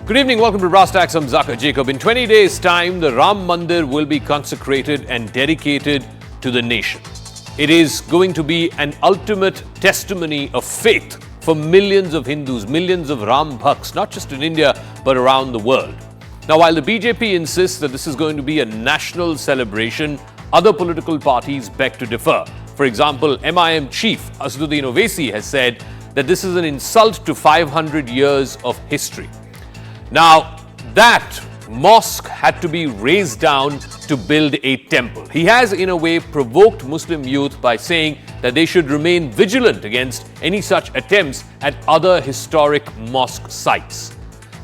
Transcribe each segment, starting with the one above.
Good evening, welcome to Brass Tacks. I'm Zaka Jacob. In 20 days' time, the Ram Mandir will be consecrated and dedicated to the nation. It is going to be an ultimate testimony of faith for millions of Hindus, millions of Ram Bhakts, not just in India, but around the world. Now, while the BJP insists that this is going to be a national celebration, other political parties beg to differ. For example, AIMIM Chief Asaduddin Owaisi has said that this is an insult to 500 years of history. Now, that mosque had to be razed down to build a temple. He has, in a way, provoked Muslim youth by saying that they should remain vigilant against any such attempts at other historic mosque sites.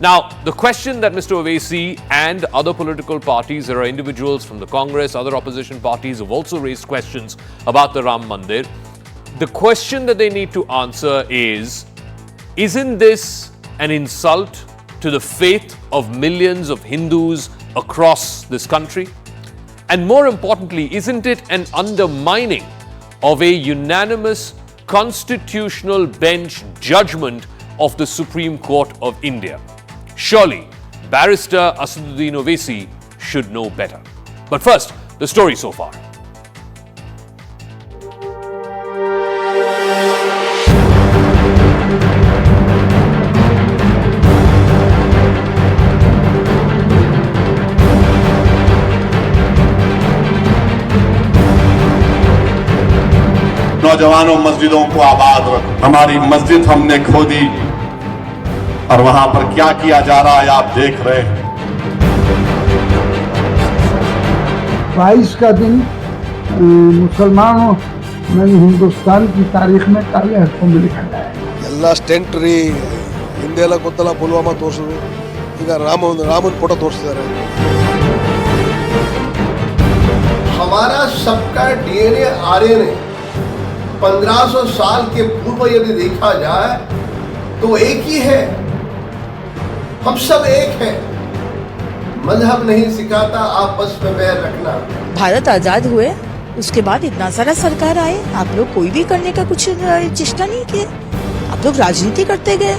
Now, the question that Mr. Owaisi and other political parties, there are individuals from the Congress, other opposition parties have also raised questions about the Ram Mandir. The question that they need to answer is, isn't this an insult to the faith of millions of Hindus across this country? And more importantly, isn't it an undermining of a unanimous constitutional bench judgment of the Supreme Court of India? Surely, Barrister Asaduddin Owaisi should know better. But first, the story so far. नौजवानों मस्जिदों को आबाद रख। हमारी मस्जिद हमने खो दी और वहां पर क्या किया जा रहा है आप देख रहे हैं। 22 का दिन मुसलमानों में हिंदुस्तान की तारीख में काले अक्षरों में लिखा गया है। ಎಲ್ಲ ಸ್ಟೆಂಟ್ ರೀ ಹಿಂದೆಲ್ಲ ಗೊತ್ತಲ್ಲ ಪುಲ್ವಾಮಾ ತೋರಿಸಿದ್ರು, ಈಗ ರಾಮನ್ ಫೋಟೋ ತೋರಿಸ್ತಿದ್ದಾರೆ. हमारा सबका डीएनए आरएनए 1500 साल के पूर्व यदि देखा जाए तो एक ही है। हम सब एक हैं। मजहब नहीं सिखाता आपस में बैर रखना। भारत आजाद हुए उसके बाद इतना सारा सरकार आए, आप लोग कोई भी करने का कुछ चेष्टा नहीं किए, आप लोग राजनीति करते गए।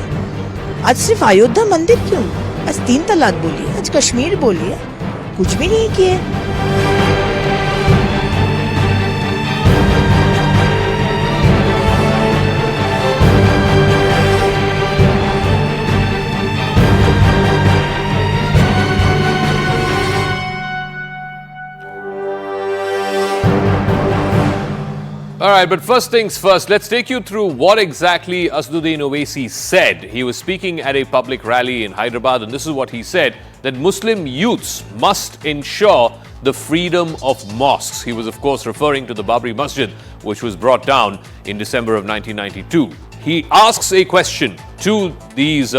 आज सिर्फ अयोध्या मंदिर क्यों, आज 3 तलाक बोलिए, आज कश्मीर बोलिए, कुछ भी नहीं किए। All right, but first things first, let's take you through what exactly Asaduddin Owaisi said. He was speaking at a public rally in Hyderabad, and this is what he said, that Muslim youths must ensure the freedom of mosques. He was, of course, referring to the Babri Masjid, which was brought down in December of 1992. He asks a question to these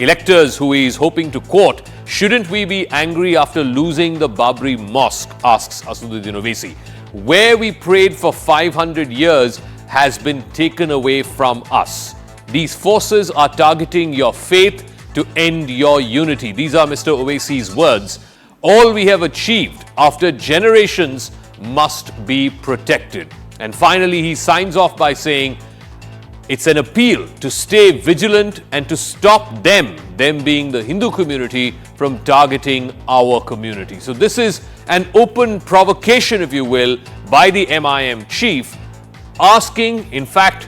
electors who he is hoping to court. Shouldn't we be angry after losing the Babri Mosque, asks Asaduddin Owaisi. Where we prayed for 500 years has been taken away from us. These forces are targeting your faith to end your unity. These are Mr. Owaisi's words. All we have achieved after generations must be protected. And finally, he signs off by saying, it's an appeal to stay vigilant and to stop them being the Hindu community, from targeting our community. So this is an open provocation, if you will, by the AIMIM chief, asking, in fact,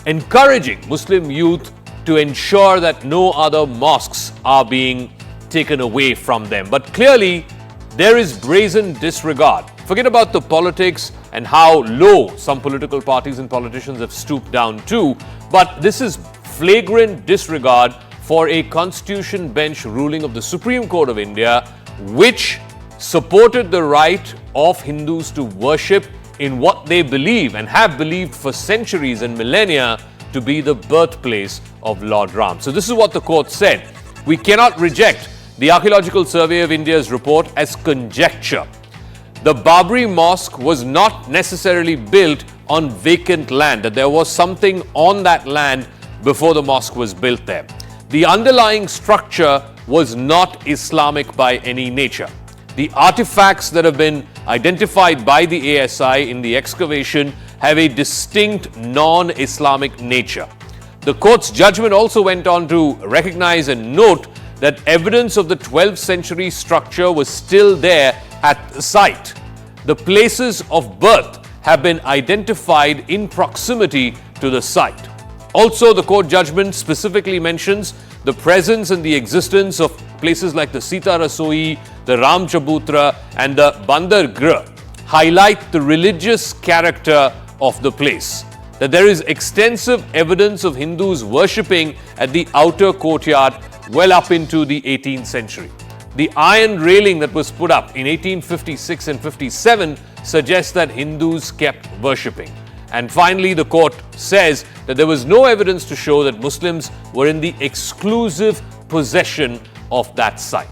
encouraging Muslim youth to ensure that no other mosques are being taken away from them. But clearly, there is brazen disregard. Forget about the politics and how low some political parties and politicians have stooped down to, but this is flagrant disregard for a constitution bench ruling of the Supreme Court of India, which supported the right of Hindus to worship in what they believe and have believed for centuries and millennia to be the birthplace of Lord Ram. So this is what the court said. We cannot reject the Archaeological Survey of India's report as conjecture. The Babri Mosque was not necessarily built on vacant land, that there was something on that land before the mosque was built there. The underlying structure was not Islamic by any nature. The artifacts that have been identified by the ASI in the excavation have a distinct non-Islamic nature. The court's judgment also went on to recognize and note that evidence of the 12th century structure was still there at the site. The places of birth have been identified in proximity to the site. Also, the court judgment specifically mentions the presence and the existence of places like the Sita Rasoi, the Ram Chabutra and the Bandar Grah highlight the religious character of the place. That there is extensive evidence of Hindus worshipping at the outer courtyard well up into the 18th century. The iron railing that was put up in 1856 and 57 suggests that Hindus kept worshipping. And finally, the court says that there was no evidence to show that Muslims were in the exclusive possession of that site.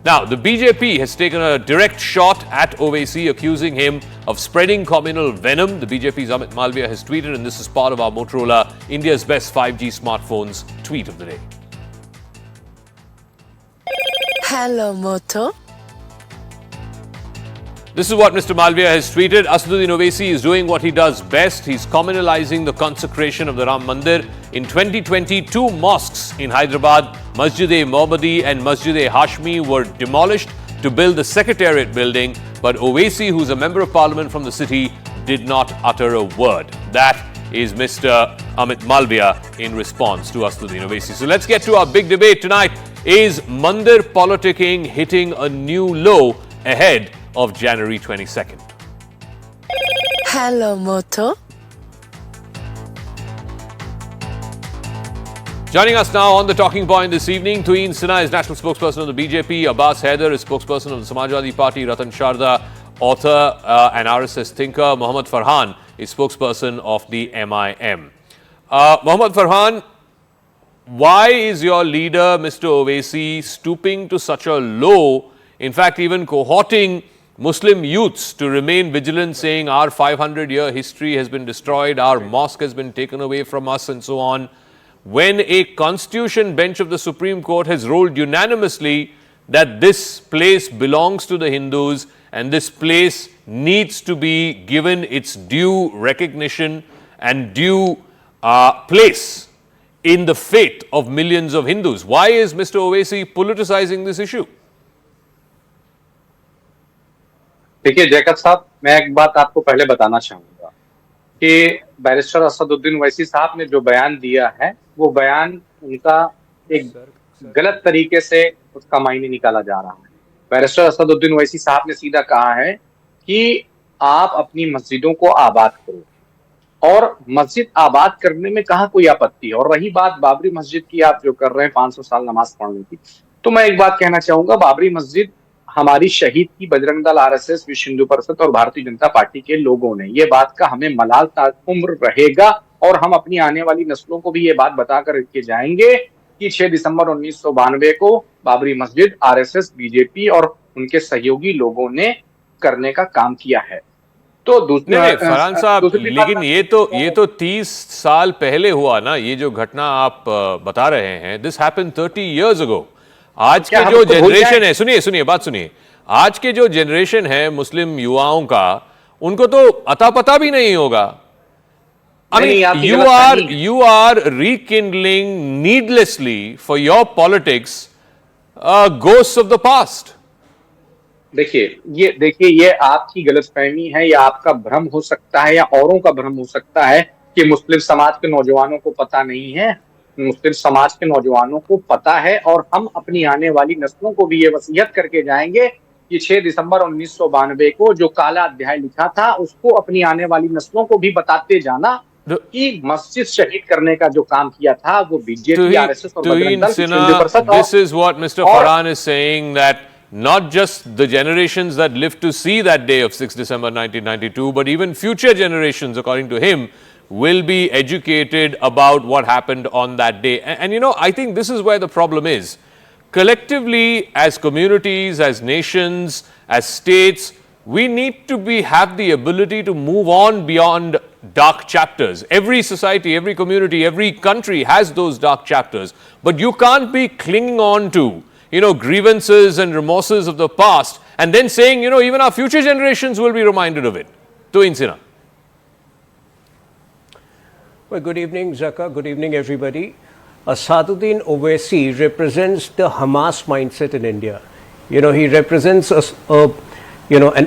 Now, the BJP has taken a direct shot at Owaisi, accusing him of spreading communal venom. The BJP's Amit Malviya has tweeted, and this is part of our Motorola India's Best 5G Smartphones tweet of the day. Hello, Moto. This is what Mr. Malviya has tweeted. Asaduddin Owaisi is doing what he does best. He's communalizing the consecration of the Ram Mandir. In 2020, two mosques in Hyderabad, Masjid-e-Mohammadi and Masjid-e-Hashmi, were demolished to build the Secretariat building. But Owaisi, who's a member of parliament from the city, did not utter a word. That is Mr. Amit Malviya in response to Asaduddin Owaisi. So let's get to our big debate tonight. Is Mandir politicking hitting a new low ahead of January 22nd? Hello, Moto. Joining us now on the talking point this evening, Tuin Sinha is national spokesperson of the BJP, Abbas Haider is spokesperson of the Samajwadi Party, Ratan Sharda, author and RSS thinker, Mohammad Farhan is spokesperson of the MIM. Mohammad Farhan, why is your leader, Mr. Owaisi, stooping to such a low, in fact even cohorting Muslim youths to remain vigilant, saying our 500-year history has been destroyed, our mosque has been taken away from us and so on, when a constitution bench of the Supreme Court has ruled unanimously that this place belongs to the Hindus and this place needs to be given its due recognition and due place in the fate of millions of Hindus? Why is Mr. Owaisi politicizing this issue? देखिए Jacob साहब, मैं एक बात आपको पहले बताना चाहूंगा कि बैरिस्टर असदुद्दीन ओवैसी साहब ने जो बयान दिया है, वो बयान उनका एक गलत तरीके से उसका मायने निकाला जा रहा है। बैरिस्टर असदुद्दीन ओवैसी साहब ने सीधा कहा है कि आप अपनी मस्जिदों को आबाद करो, और मस्जिद आबाद करने में कहाँ कोई आपत्ति है। और रही बात बाबरी मस्जिद की, आप जो कर रहे हैं 500 साल नमाज पढ़ने की, तो मैं एक बात कहना चाहूंगा, बाबरी मस्जिद हमारी शहीद की बजरंग दल, आरएसएस, विश्व हिंदू परिषद और भारतीय जनता पार्टी के लोगों ने, ये बात का हमें मलाल ताउम्र रहेगा और हम अपनी आने वाली नस्लों को भी ये बात बता कर के जाएंगे कि 6 दिसंबर 1992 को बाबरी मस्जिद आरएसएस, बीजेपी और उनके सहयोगी लोगों ने करने का काम किया है। तो दूसरे फरहान साहब, लेकिन ये तो 30 साल पहले हुआ ना, ये जो घटना आप बता रहे हैं, दिस हैपेंड 30 इयर्स अगो। आज के जो जनरेशन है, सुनिए बात सुनिए, आज के जो जनरेशन है मुस्लिम युवाओं का, उनको तो अता पता भी नहीं होगा। I mean, you are rekindling needlessly for your politics ghosts of the past. देखिए ये आपकी गलतफहमी है, या आपका भ्रम हो सकता है, या औरों का भ्रम हो सकता है कि मुस्लिम समाज के नौजवानों को पता नहीं है। मुस्लिम समाज के नौजवानों को पता है, और हम अपनी आने वाली नस्लों को भी ये वसीयत करके जाएंगे कि 6 दिसंबर 1992 को जो काला अध्याय लिखा था, उसको अपनी आने वाली नस्लों को भी बताते जाना कि मस्जिद शहीद करने का जो काम किया था वो बीजेपी, आरएसएस और Bajrang Dal. This is what Mr. Farhan is saying, that not just the generations that lived to see that day of 6 December 1992, but even future generations, according to him, will be educated about what happened on that day. And you know, I think this is where the problem is. Collectively, as communities, as nations, as states, we need to have the ability to move on beyond dark chapters. Every society, every community, every country has those dark chapters. But you can't be clinging on to, grievances and remorses of the past and then saying, even our future generations will be reminded of it. Tuin Sinha. Well, good evening, Zaka. Good evening, everybody. Asaduddin Owaisi represents the Hamas mindset in India. You know, he represents an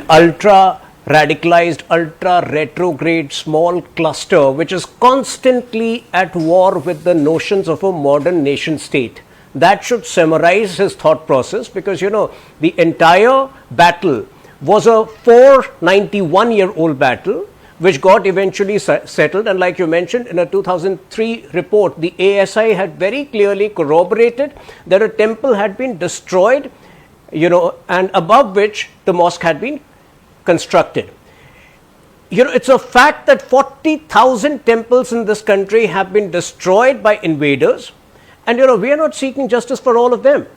ultra radicalized, ultra retrograde small cluster which is constantly at war with the notions of a modern nation state. That should summarize his thought process, because you know the entire battle was a 491-year-old battle which got eventually settled, and like you mentioned, in a 2003 report, the ASI had very clearly corroborated that a temple had been destroyed, you know, and above which the mosque had been constructed. You know, it's a fact that 40,000 temples in this country have been destroyed by invaders, and you know, we are not seeking justice for all of them.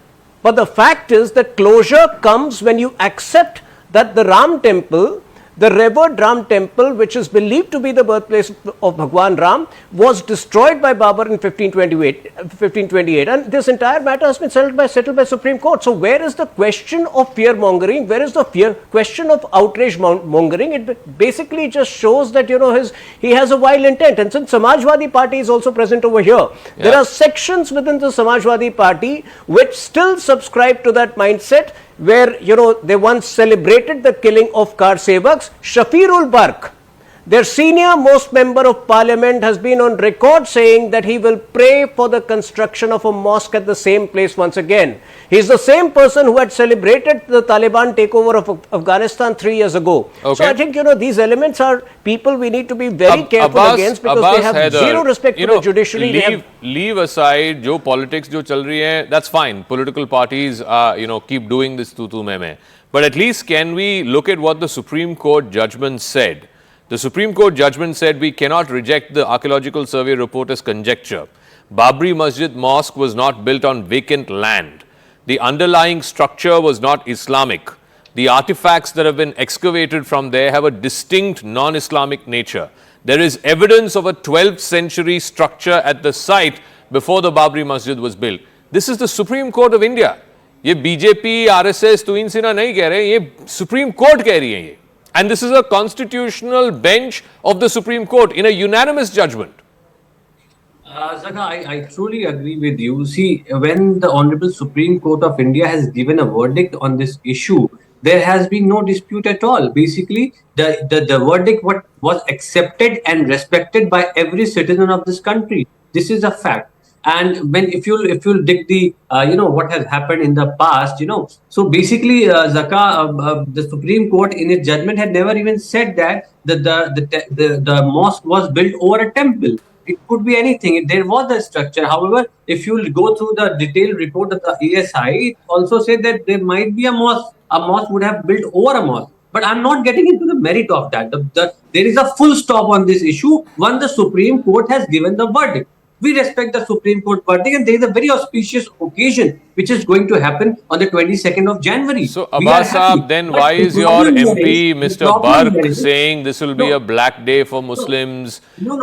But the fact is that closure comes when you accept that the Ram temple, the revered Ram temple, which is believed to be the birthplace of Bhagwan Ram, was destroyed by Babur in 1528, and this entire matter has been settled by Supreme Court. So where is the question of fear mongering? Where is the question of outrage mongering? It basically just shows that, you know, he has a vile intent. And since Samajwadi Party is also present over here, there are sections within the Samajwadi Party which still subscribe to that mindset, where, you know, they once celebrated the killing of car sevaks. Shafirul Barq, their senior most member of parliament, has been on record saying that he will pray for the construction of a mosque at the same place once again. He is the same person who had celebrated the Taliban takeover of Afghanistan 3 years ago. Okay. So I think, you know, these elements are people we need to be very careful against, because they have Haider, zero respect for the judiciary. Leave aside jo politics jo chal rahi hai, that's fine. Political parties, keep doing this tu mein. But at least can we look at what the Supreme Court judgment said? The Supreme Court judgment said we cannot reject the archaeological survey report as conjecture. Babri Masjid Mosque was not built on vacant land. The underlying structure was not Islamic. The artifacts that have been excavated from there have a distinct non-Islamic nature. There is evidence of a 12th century structure at the site before the Babri Masjid was built. This is the Supreme Court of India. ये BJP, RSS, तुइन Sinha नहीं कह रहे, ये supreme court कह रही है ये. And this is a constitutional bench of the Supreme Court in a unanimous judgment. Zaka, I truly agree with you. See, when the Honorable Supreme Court of India has given a verdict on this issue, there has been no dispute at all. Basically, the verdict was accepted and respected by every citizen of this country. This is a fact. And if you dig the what has happened in the past, so basically Zaka, the Supreme Court in its judgment had never even said that the mosque was built over a temple. It could be anything. There was a structure. However, if you go through the detailed report of the ASI, it also said that there might be a mosque. A mosque would have built over a mosque. But I'm not getting into the merit of that. There is a full stop on this issue when the Supreme Court has given the verdict. We respect the Supreme Court verdict, and there is a very auspicious occasion which is going to happen on the 22nd of January. So, Abbas Saab, then why is your MP, Mr. Barq, saying this will be a black day for Muslims? No.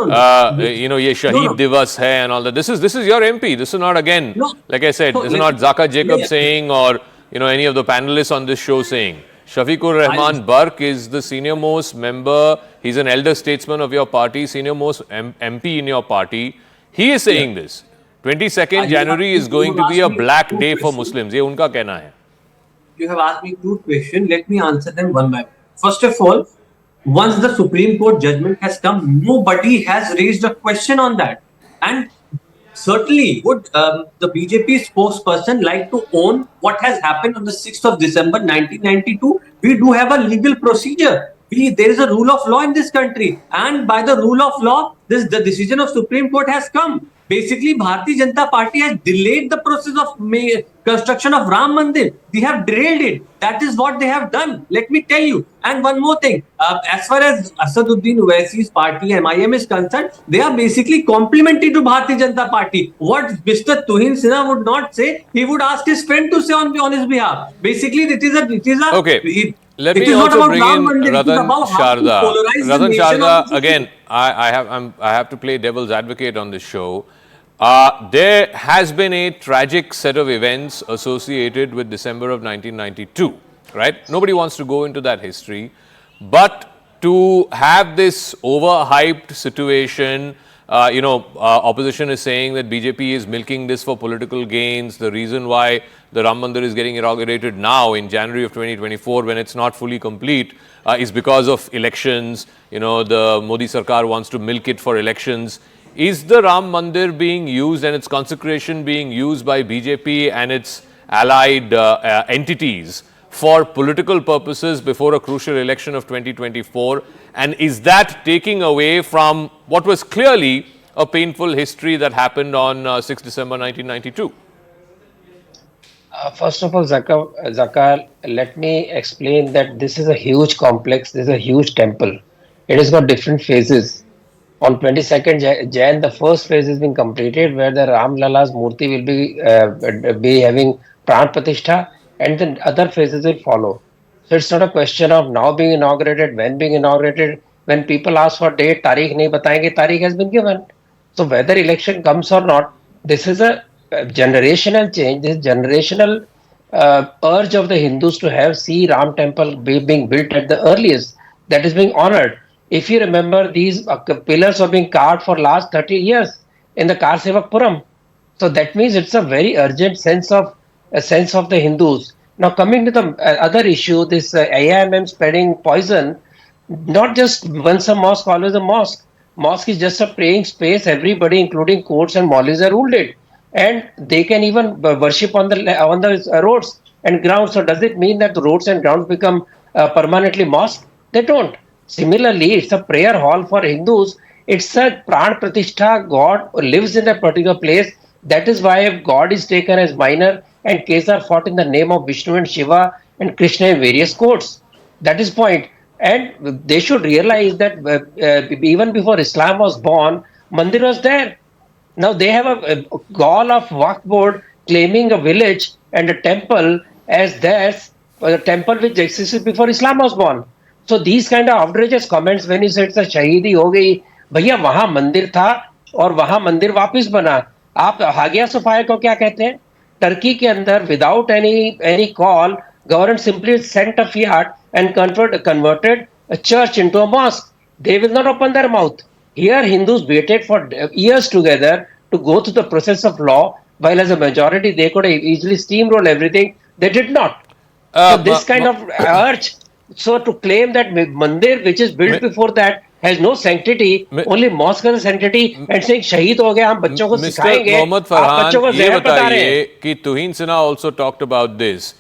Ye Shaheed Divas hai and all that. This is your MP. This is not, again, like I said, this is not Zaka Jacob saying, or any of the panelists on this show saying. Shafiqur Rahman Barq is the senior most member. He's an elder statesman of your party, senior most MP in your party. He is saying this. 22nd January is going to be a black day for Muslims. ये उनका कहना है. You have asked me two questions. Let me answer them one by one. First of all, once the Supreme Court judgment has come, nobody has raised a question on that. And certainly, would the BJP spokesperson like to own what has happened on the 6th of December 1992? We do have a legal procedure. There is a rule of law in this country, and by the rule of law, the decision of Supreme Court has come. Basically, Bharatiya Janata Party has delayed the process of construction of Ram Mandir. They have derailed it. That is what they have done. Let me tell you. And one more thing. As far as Asaduddin Owaisi's party, AIMIM, is concerned, they are basically complementary to Bharatiya Janata Party. What Mr. Tuhin Sinha would not say, he would ask his friend to say on his behalf. Basically, it is a okay. Let me also bring in Ratan Sharda. Ratan Sharda, again, I have to play devil's advocate on this show. There has been a tragic set of events associated with December of 1992, right? Nobody wants to go into that history. But to have this overhyped situation, opposition is saying that BJP is milking this for political gains. The reason why the Ram Mandir is getting inaugurated now in January of 2024 when it's not fully complete is because of elections. The Modi Sarkar wants to milk it for elections. Is the Ram Mandir being used and its consecration being used by BJP and its allied entities for political purposes before a crucial election of 2024? And is that taking away from what was clearly a painful history that happened on 6 December 1992? First of all, Zakar, let me explain that this is a huge complex, this is a huge temple. It has got different phases. On 22nd Jan, the first phase has been completed where the Ram Lala's Murti will be having Pran Pratishtha, and then other phases will follow. So it's not a question of now being inaugurated, when being inaugurated. When people ask for date, Tarikh nahi batayenge, Tarikh has been given. So whether election comes or not, this is a generational change, this generational urge of the Hindus to see Ram temple being built at the earliest, that is being honored. If you remember, these pillars are being carved for last 30 years in the Karsevakpuram. So that means it's a very urgent sense of the Hindus. Now coming to the other issue, this AIMM spreading poison, not just once a mosque, always a mosque. Mosque is just a praying space. Everybody, including courts and maulvis, are ruled it, and they can even worship on the roads and grounds. So does it mean that the roads and grounds become permanently mosque? They don't. Similarly, it's a prayer hall for Hindus. It's a Pran Pratishtha. God lives in a particular place. That is why if God is taken as minor and cases are fought in the name of Vishnu and Shiva and Krishna in various courts. That is point. And they should realize that even before Islam was born, Mandir was there. Now they have a gall of Waqf board claiming a village and a temple as theirs, a temple which existed before Islam was born. So these kind of outrageous comments when you say it's a शहीदी हो गई, भैया वहां मंदिर था और वहां मंदिर वापस बना. आप हागिया सफाया को क्या कहते हैं? टर्की के अंदर without any call, government simply sent a fiat and converted a church into a mosque. They will not open their mouth. Here Hindus waited for years together to go through the process of law, while as a majority they could easily steamroll everything. They did not. So this kind of urge. So to claim that Mandir, which is built before that, has no sanctity, only mosque has a sanctity, and saying शहीद हो गए हम बच्चों को सिखाएंगे, आप बच्चों को ज़हर बता रहे हैं. कि तुहीन Sinha also talked about this.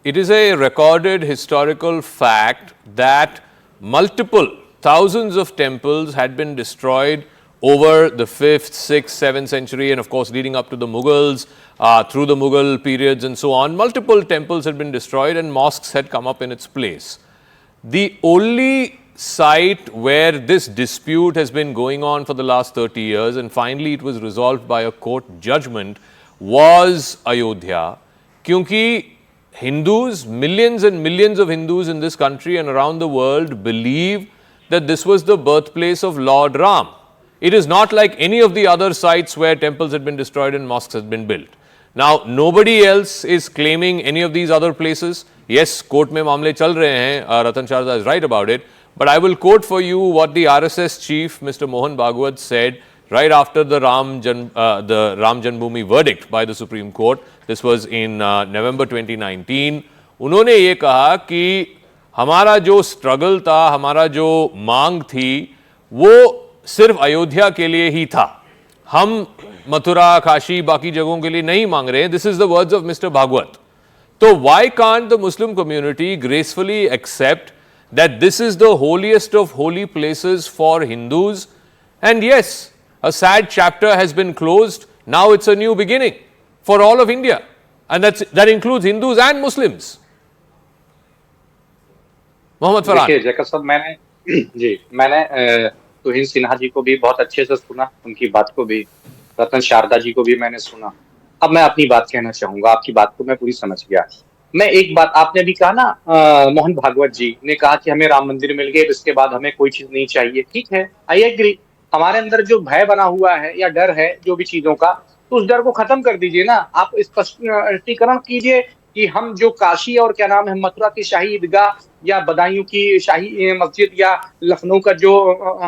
It is a recorded historical fact that multiple thousands of temples had been destroyed over the 5th, 6th, 7th century, and of course leading up to the Mughals, through the Mughal periods and so on. Multiple temples had been destroyed and mosques had come up in its place. The only site where this dispute has been going on for the last 30 years and finally it was resolved by a court judgment was Ayodhya. Kyunki Hindus, millions and millions of Hindus in this country and around the world believe that this was the birthplace of Lord Ram. It is not like any of the other sites where temples had been destroyed and mosques had been built. Now, nobody else is claiming any of these other places. Yes, court mein मामले चल रहे हैं. Ratan Sharda is right about it. But I will quote for you what the RSS chief, Mr. Mohan Bhagwat, said right after the Ram Janmabhoomi verdict by the Supreme Court. This was in November 2019. उन्होंने ये कहा कि हमारा जो struggle था, हमारा जो मांग थी, वो सिर्फ अयोध्या के लिए ही था. हम मथुरा, काशी, बाकी जगहों के लिए नहीं मांग रहे हैं. This is the words of Mr. Bhagwat. So why can't the Muslim community gracefully accept that this is the holiest of holy places for Hindus? And yes, a sad chapter has been closed. Now it's a new beginning for all of India. And that includes Hindus and Muslims. Mohammad Farhan. देखिए Jacob साहब, मैंने तुहिन सिन्हा जी को भी बहुत अच्छे से सुना, उनकी बात को भी, रतन शारदा जी को भी मैंने सुना. अब मैं अपनी बात कहना चाहूंगा. आपकी बात को मैं पूरी समझ गया. मैं एक बात, आपने भी कहा ना, मोहन भागवत जी ने कहा कि हमें राम मंदिर मिल गए, इसके बाद हमें कोई चीज नहीं चाहिए. ठीक है, आई एग्री. हमारे अंदर जो भय बना हुआ है या डर है जो भी चीजों का, तो उस डर को खत्म कर दीजिए ना. आप स्पष्टीकरण कीजिए कि हम जो काशी और क्या नाम है मथुरा की शाही ईदगाह या बदायूं की शाही मस्जिद या लखनऊ का जो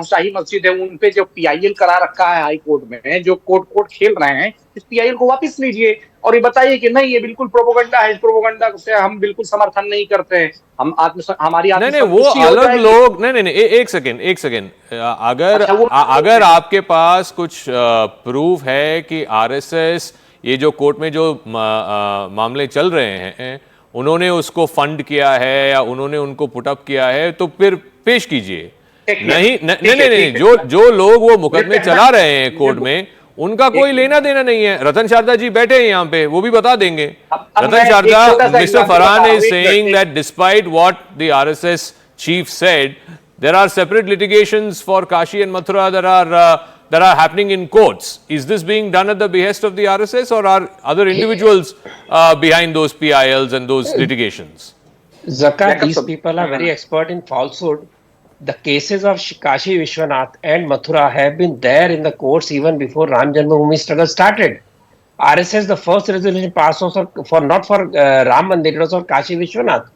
शाही मस्जिद है उन पे जो पीआईएल करा रखा है हाई कोर्ट में, जो कोर्ट खेल रहे हैं, इस पीआईएल को वापस लीजिए और ये बताइए कि नहीं ये बिल्कुल प्रोपोगंडा है, इस प्रोपोगंडा से हम बिल्कुल समर्थन नहीं करते हैं। हम हमारी नहीं वो अलग लोग नहीं एक सेकेंड अगर आपके पास कुछ प्रूफ है कि आरएसएस ये जो कोर्ट में जो मामले चल रहे हैं उन्होंने उसको फंड किया है या उन्होंने उनको पुटअप किया है तो फिर पेश कीजिए। नहीं जो लोग वो मुकदमे चला रहे हैं कोर्ट में उनका कोई लेना देना नहीं है। रतन शारदा जी बैठे हैं यहाँ पे, वो भी बता देंगे। Ratan Sharda, mister Farhan is saying that despite what the RSS chief said, there are separate litigations for Kashi and Mathura that are happening in courts. Is this being done at the behest of the RSS or are other individuals behind those PILs and those litigations? Zakat, these people are very expert in falsehood. The cases of Kashi Vishwanath and Mathura have been there in the courts even before Ram Janmabhoomi struggle started. RSS, the first resolution passed was not for Ram Mandir, it was for Kashi Vishwanath.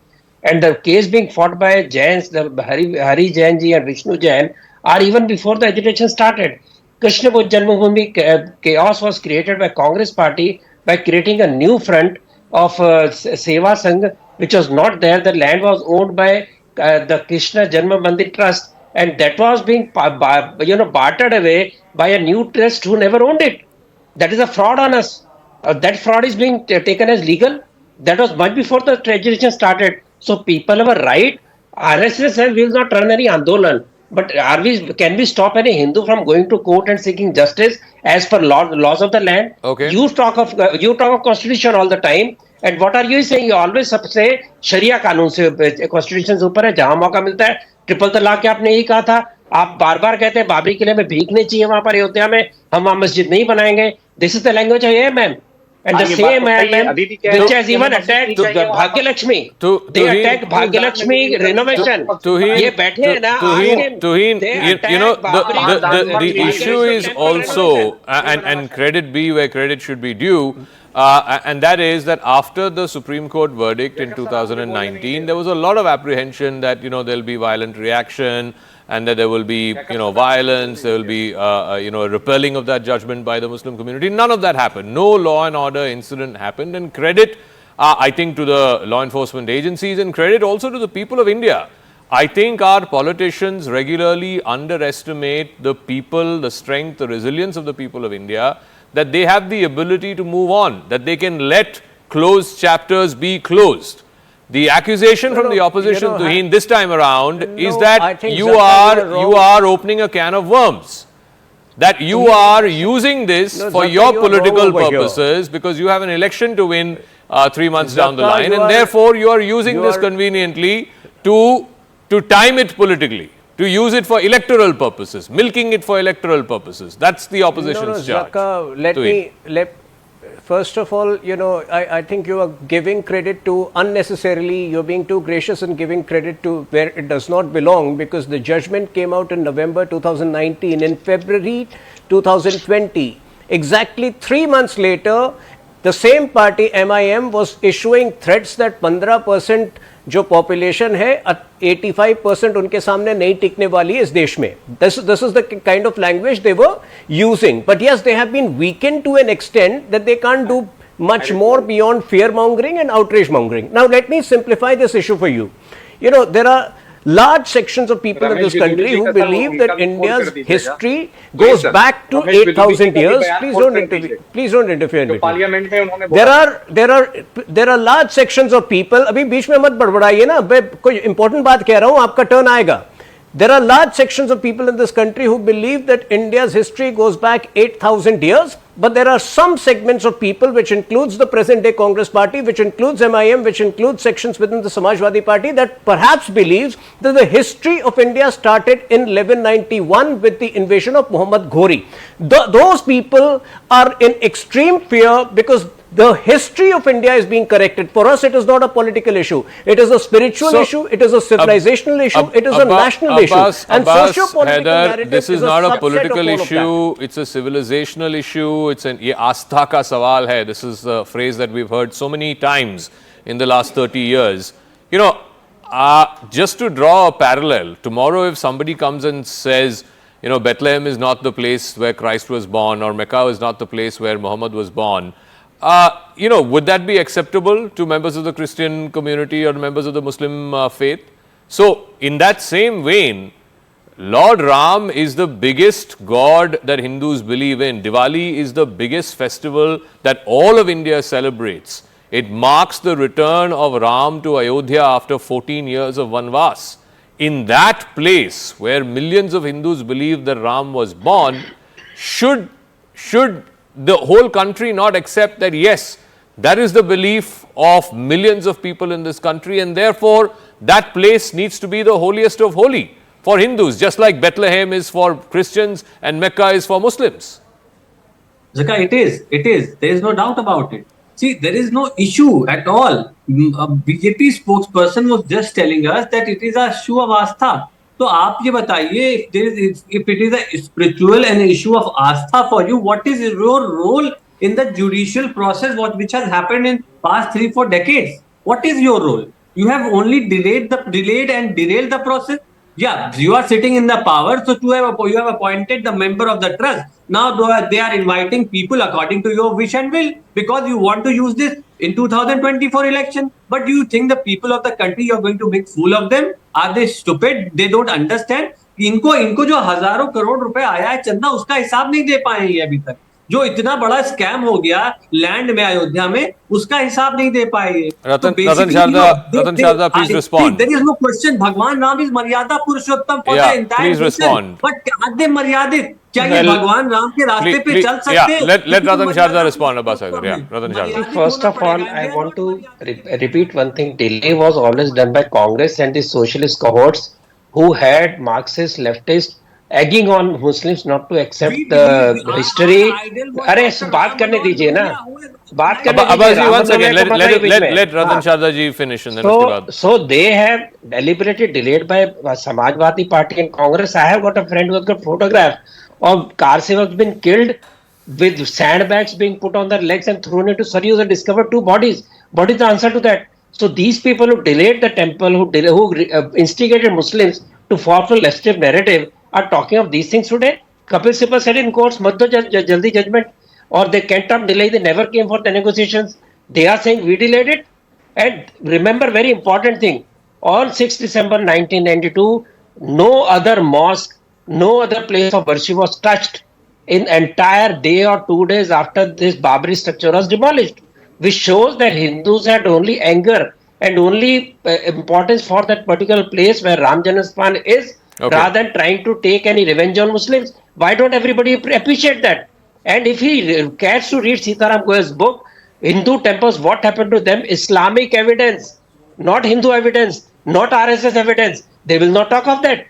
And the case being fought by Jains, the Hari Jain ji and Vishnu Jain, are even before the agitation started. Krishna Janmabhoomi chaos was created by Congress party by creating a new front of Seva Sangh, which was not there. The land was owned by the Krishna Janma Mandir Trust, and that was being bartered away by a new trust who never owned it. That is a fraud on us. That fraud is being taken as legal. That was much before the agitation started. So people have a right. RSS says we will not run any Andolan. But can we stop any Hindu from going to court and seeking justice as per laws of the land? Okay. You talk of constitution all the time. And what are you saying? You always say Sharia कानून से constitution से ऊपर है, जहां मौका मिलता है triple तलाक के आपने यही कहा था। आप बार बार कहते हैं बाबरी किले में भीख नहीं चाहिए, वहां पर अयोध्या में हम वहां मस्जिद नहीं बनाएंगे। This is the language of AIMIM. And the same AIMIM which has even attacked Bhagya Lakshmi. They attacked Bhagya Lakshmi renovation. ये बैठे हैं ना, the issue is also, and credit be where credit should be due, and that is that after the Supreme Court verdict in 2019, there was a lot of apprehension that there'll be violent reaction and that there will be violence, there will be a repelling of that judgment by the Muslim community. None of that happened. No law and order incident happened, and credit I think to the law enforcement agencies and credit also to the people of India. I think our politicians regularly underestimate the people, the strength, the resilience of the people of India, that they have the ability to move on, that they can let closed chapters be closed. The accusation from the opposition, Tuhin, this time around is that you are opening a can of worms. That you are using this for your political purposes because you have an election to win 3 months down the line, and therefore you are using this conveniently to time it politically, to use it for electoral purposes, milking it for electoral purposes. That's the opposition's charge. Zaka, first of all, I think you are giving credit to unnecessarily, you're being too gracious in giving credit to where it does not belong, because the judgment came out in November 2019. In February 2020, exactly 3 months later, the same party MIM was issuing threats that 15% जो population है 85% उनके सामने नहीं टिकने वाली इस देश में. This is the kind of language they were using. But yes, they have been weakened to an extent that they can't do much more beyond fear mongering and outrage mongering. Now let me simplify this issue for you. There are large sections of people in this country who believe that India's history goes back to 8,000 years. Please don't interfere. Please don't interfere in between. There are large sections of people. अभी बीच में मत बड़बड़ाइए ना. कोई important बात कह रहा हूँ, आपका turn आएगा. There are large sections of people in this country who believe that India's history goes back 8,000 years. But there are some segments of people, which includes the present day Congress party, which includes MIM, which includes sections within the Samajwadi party, that perhaps believes that the history of India started in 1191 with the invasion of Muhammad Ghori. Those people are in extreme fear because The history of India is being corrected. For us, it is not a political issue. It is a spiritual issue. It is a civilizational issue. It is a national issue. And socio-political narrative this is not a political issue. It's a civilizational issue. It's an ye aastha ka sawal hai. This is a phrase that we've heard so many times in the last 30 years. You know, just to draw a parallel, tomorrow if somebody comes and says, you know, Bethlehem is not the place where Christ was born, or Mecca is not the place where Muhammad was born, you know, would that be acceptable to members of the Christian community or members of the Muslim faith? So, in that same vein, Lord Ram is the biggest god that Hindus believe in. Diwali is the biggest festival that all of India celebrates. It marks the return of Ram to Ayodhya after 14 years of Vanvas. In that place where millions of Hindus believe that Ram was born, should the whole country not accept that yes, that is the belief of millions of people in this country, and therefore that place needs to be the holiest of holy for Hindus, just like Bethlehem is for Christians and Mecca is for Muslims? Zaka, it is. There is no doubt about it. See, there is no issue at all. A BJP spokesperson was just telling us that it is a issue of Astha. तो आप ये बताइए, if it is a spiritual and issue of Astha for you, what is your role in the judicial process which has happened in past 3-4 decades? What is your role? You have only delayed and derailed the process. Yeah, you are sitting in the power, so you have appointed the member of the trust. Now they are inviting people according to your wish and will, because you want to use this in 2024 election. But do you think the people of the country, you are going to make fool of them? Are they stupid? They don't understand. इनको जो हजारों करोड़ रुपए आया है चंदा, उसका हिसाब नहीं दे पाए हैं अभी तक. जो इतना बड़ा स्कैम हो गया लैंड में अयोध्या में, उसका हिसाब नहीं दे पाए. रतन Sharda, please respond. There is no question. भगवान राम is मर्यादा पुरुषोत्तम for the entire nation. But are they मर्यादित? क्या ये भगवान राम के रास्ते पे चल सकते हैं? Let Ratan Sharda respond, Abbas Haider. Yeah, Ratan Sharda. First of all, I want to repeat one thing. Delay was always done by Congress and the socialist cohorts who had Marxist, leftist egging on Muslims not to accept the history. अरे बात करने दीजिए ना, बात करने दीजिए. Once again, let Ratan Sharda ji finish and then उसके बाद. So they have deliberately delayed by Samajwadi Party and Congress. I have got a friend who has got photograph of car sevaks been killed with sandbags being put on their legs and thrown into Saryu and discovered 2 bodies. What is the answer to that? So these people who delayed the temple, who instigated Muslims to fulfill leftist narrative, are talking of these things today. Kapil Sibal said in courts, "Maddo jaldi judgment," or they can't delay. They never came for the negotiations. They are saying we delayed it. And remember, very important thing: on 6 December 1992, no other mosque, no other place of worship was touched in entire day or 2 days after this Babri structure was demolished, which shows that Hindus had only anger and only importance for that particular place where Ram Janmasthan is. Okay. Rather than trying to take any revenge on Muslims. Why don't everybody appreciate that? And if he cares to read Sitaram Goel's book, Hindu temples, what happened to them? Islamic evidence, not Hindu evidence, not RSS evidence. They will not talk of that.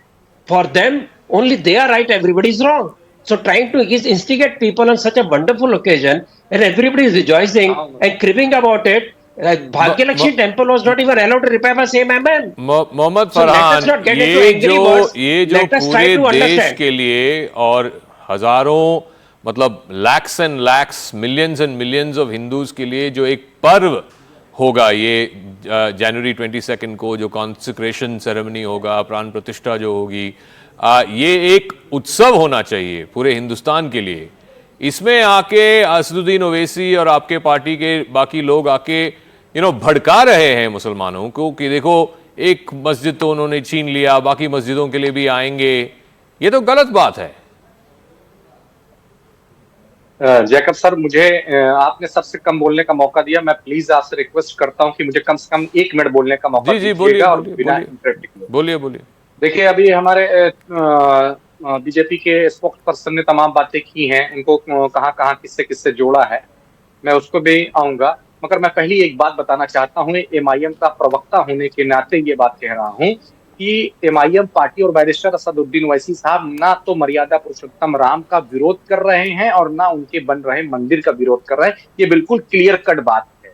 For them, only they are right, everybody is wrong. So trying to instigate people on such a wonderful occasion, and everybody is rejoicing and cribbing about it. Bhagyalakshmi temple was not even allowed to repair by same man. Mohammad Farhan, ये जो पूरे देश के लिए और हजारों मतलब lakhs and lakhs, millions and millions of Hindus के लिए जो एक पर्व होगा, ये जनवरी 22 को जो consecration ceremony होगा, प्राण प्रतिष्ठा जो होगी, ये एक उत्सव होना चाहिए पूरे हिंदुस्तान के लिए. इसमें आके असदुद्दीन ओवैसी और आपके पार्टी के बाकी लोग आके भड़का रहे हैं मुसलमानों को कि देखो एक मस्जिद तो उन्होंने छीन लिया, बाकी मस्जिदों के लिए भी आएंगे. ये तो गलत बात है. जैकब सर, मुझे आपने सबसे कम बोलने का मौका दिया. मैं प्लीज आपसे रिक्वेस्ट करता हूं कि मुझे कम से कम 1 मिनट बोलने का मौका दीजिएगा. बोलिए. देखिए, अभी हमारे बीजेपी के स्पोक्स पर्सन ने तमाम बातें की हैं, उनको कहाँ किससे जोड़ा है, मैं उसको भी आऊंगा. मगर मैं पहली एक बात बताना चाहता हूँ, एमआईएम का प्रवक्ता होने के नाते ये बात कह रहा हूँ कि एमआईएम पार्टी और बैरिस्टर असदुद्दीन ओवैसी साहब ना तो मर्यादा पुरुषोत्तम राम का विरोध कर रहे हैं और ना उनके बन रहे मंदिर का विरोध कर रहे हैं। ये बिल्कुल क्लियर कट बात है।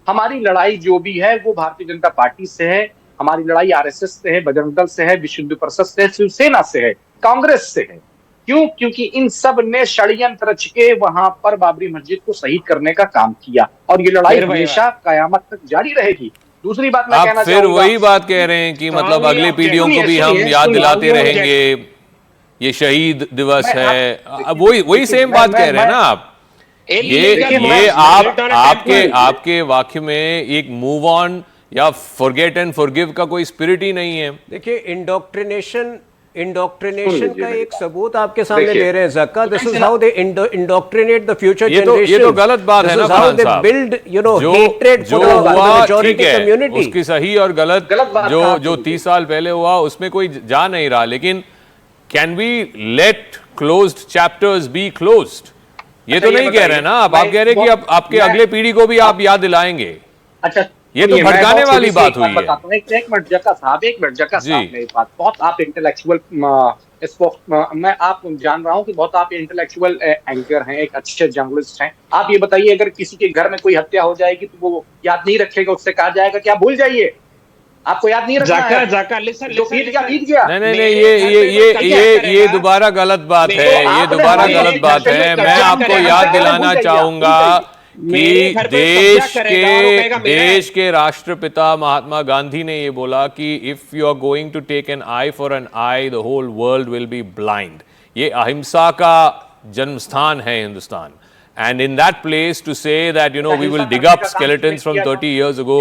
हमारी लड़ाई जो भी है वो भारतीय जनता पार्टी से है, हमारी लड़ाई आरएसएस से है, बजरंग दल से है, विश्व हिंदू परिषद से है, शिवसेना से है, कांग्रेस से है। क्यों? क्योंकि इन सब ने षड्यंत्र रच के वहां पर बाबरी मस्जिद को शहीद करने का काम किया और ये लड़ाई हमेशा कयामत तक जारी रहेगी। दूसरी बात मैं कहना चाहूंगा, फिर वही बात कह रहे हैं कि मतलब अगली पीढ़ियों को भी हम याद दिलाते रहेंगे, ये शहीद दिवस है। वही सेम बात कह रहे हैं ना आप। ये आपके वाक्य में एक मूव ऑन या फॉरगेट एंड फॉरगिव का कोई स्पिरिट ही नहीं है। देखिए, इंडोक्ट्रिनेशन का एक सबूत आपके सामने दे रहे हैं ज़क्का। This is how they indoctrinate the future generation. ये तो गलत बात है ना खान साहब। बिल्ड हेट्रेड जो हुआ ठीक है, उसकी सही और गलत जो 30 साल पहले हुआ उसमें कोई जा नहीं रहा, लेकिन can we let closed chapters be closed? ये तो नहीं कह रहे ना आप कह रहे कि आपके अगले पीढ़ी को भी आप याद दिलाएंगे। अच्छा, ये तो भड़काने वाली बात हुई है। एक मिनट जक्का साहब, मेरी बात। बहुत आप इंटेलेक्चुअल, मैं आप जान रहा हूँ कि बहुत आप इंटेलेक्चुअल एंकर हैं, एक अच्छे जर्नलिस्ट हैं। आप ये बताइए, अगर किसी के घर में कोई हत्या हो जाएगी तो वो याद नहीं रखेगा, उससे कहा जाएगा कि आप भूल जाइए, आपको याद नहीं रखना है। जो बीत गया। नहीं, ये दोबारा गलत बात है। ये दोबारा गलत बात है। मैं आपको याद दिलाना चाहूंगा कि देश के राष्ट्रपिता महात्मा गांधी ने ये बोला कि if you are going to take an eye for an eye, the whole world will be blind. ये अहिंसा का जन्म स्थान है Hindustan. And in that place to say that, we will dig up skeletons from 30 years ago,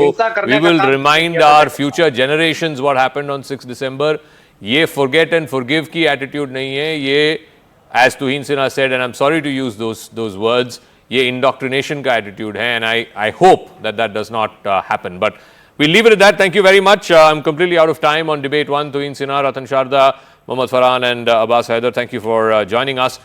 we will remind our future generations what happened on 6 December, ये forget and forgive की attitude नहीं है, ये as Tuhin Sinha said, and I'm sorry to use those words, ये indoctrination का attitude है, and I hope that does not happen. But we'll leave it at that. Thank you very much. I'm completely out of time on Debate 1. Tuhin Sinha, Ratan Sharda, Mohammad Farhan and Abbas Haider, thank you for joining us.